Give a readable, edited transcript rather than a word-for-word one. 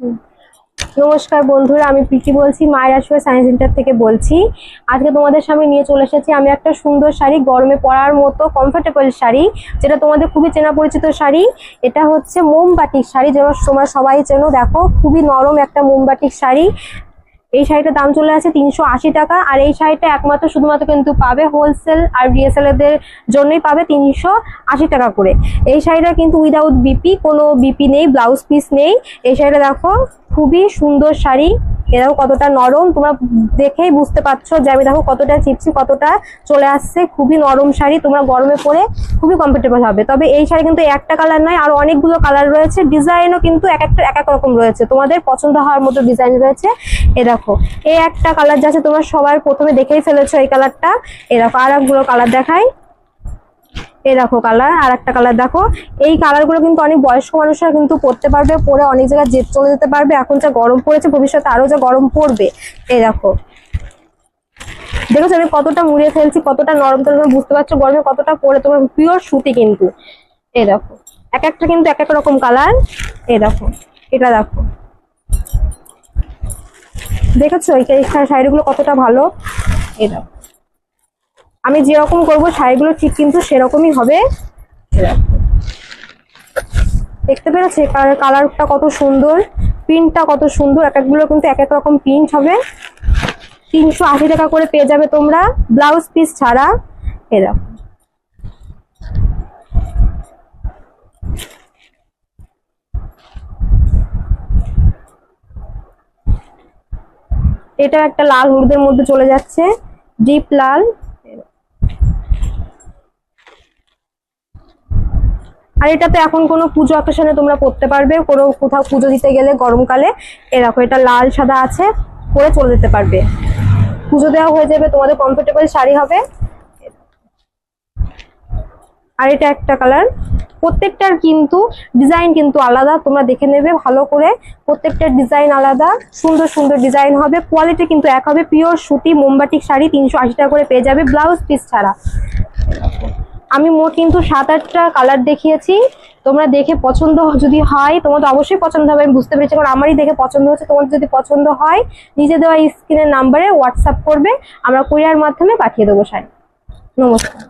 নমস্কার বন্ধুরা, আমি প্রীতি বলছি, মায়ের আসবে সায়েন্স সেন্টার থেকে বলছি। আজকে তোমাদের সামনে নিয়ে চলে এসেছি আমি একটা সুন্দর শাড়ি, গরমে পরার মতো কমফোর্টেবল শাড়ি, যেটা তোমাদের খুবই চেনা পরিচিত শাড়ি। এটা হচ্ছে মোমবাটিক শাড়ি, যেটা তোমরা সবাই চেনো। দেখো, খুবই নরম একটা মোমবাটিক শাড়ি। এই শাড়িটার দাম চলে আছে 380 টাকা। আর এই শাড়িটা একমাত্র শুধুমাত্র কিন্তু পাবে হোলসেল আর রিসেলারদের জন্যই পাবে 380 টাকা করে। এই শাড়িটা কিন্তু উইদাউট বিপি, কোনো বিপি নেই, ব্লাউজ পিস নেই। এই শাড়িটা দেখো, খুবই সুন্দর শাড়ি। এরাও কতটা নরম, তোমরা দেখেই বুঝতে পারছো যে আমি দেখো কতটা চিপসি, কতটা চলে আসছে। খুবই নরম শাড়ি, তোমরা গরমে পরে খুবই কমফোর্টেবল হবে। তবে এই শাড়ি কিন্তু একটা কালার নয়, আর অনেকগুলো কালার রয়েছে। ডিজাইনও কিন্তু এক এক রকম রয়েছে, তোমাদের পছন্দ হওয়ার মতো ডিজাইন রয়েছে। এ দেখো, এই একটা কালার যাচ্ছে, তোমরা সবাই প্রথমে দেখেই ফেলেছো এই কালারটা। এ দেখো, আর একগুলো কালার দেখাই। এই দেখো কালার, আর একটা কালার দেখো। এই কালারগুলো কিন্তু অনেক বয়স্ক মানুষরা কিন্তু পরতে পারবে, পরে অনেক জায়গায় জেদ চলে যেতে পারবে। এখন যা গরম পড়েছে, ভবিষ্যতে আরো যা গরম পড়বে। এই দেখো, দেখেছো আমি কতটা মুড়িয়ে ফেলছি, কতটা নরম, তোমরা বুঝতে পারছো গরমে কতটা পরে। তোমার পিওর সুতি কিন্তু। এই দেখো, এক একটা কিন্তু এক এক রকম কালার। এই দেখো, এটা দেখো, দেখেছো এই শাড়িগুলো কতটা ভালো। এই দেখো, আমি যেরকম করবো শাড়িগুলো ঠিক কিন্তু সেরকমই হবে। দেখতে পেরেছে কালারটা কত সুন্দর, প্রিন্টটা কত সুন্দর। এক একগুলো কিন্তু এক এক রকম প্রিন্ট হবে। 380 টাকা করে পেয়ে যাবে তোমরা, ব্লাউজ পিস ছাড়া। এরা এটা একটা লাল হলুদের মধ্যে চলে যাচ্ছে, ডিপ লাল। আর এটাতে এখন কোনো পুজো অকেশনে তোমরা পরতে পারবে, কোনো কোথাও পুজো দিতে গেলে গরমকালে। এরকম এটা লাল সাদা আছে, পরে চলে যেতে পারবে, পুজো দেওয়া হয়ে যাবে, তোমাদের কমফোর্টেবল শাড়ি হবে। আর এটা একটা কালার। প্রত্যেকটার কিন্তু ডিজাইন কিন্তু আলাদা, তোমরা দেখে নেবে ভালো করে। প্রত্যেকটার ডিজাইন আলাদা, সুন্দর সুন্দর ডিজাইন হবে। কোয়ালিটি কিন্তু এক হবে, পিওর সুতি মোমবাটিক শাড়ি 380 টাকা করে পেয়ে যাবে, ব্লাউজ পিস ছাড়া। আমি মোট কিন্তু 7-8টা কালার দেখিয়েছি। তোমরা দেখে পছন্দ যদি হয়, তোমার তো অবশ্যই পছন্দ হবে, আমি বুঝতে পেরেছি, কারণ আমারই দেখে পছন্দ হচ্ছে। তোমাদের যদি পছন্দ হয়, নিচে দেওয়া স্ক্রিনের নাম্বারে হোয়াটসঅ্যাপ করবে, আমরা কুরিয়ার মাধ্যমে পাঠিয়ে দেবো শাড়ি। নমস্কার।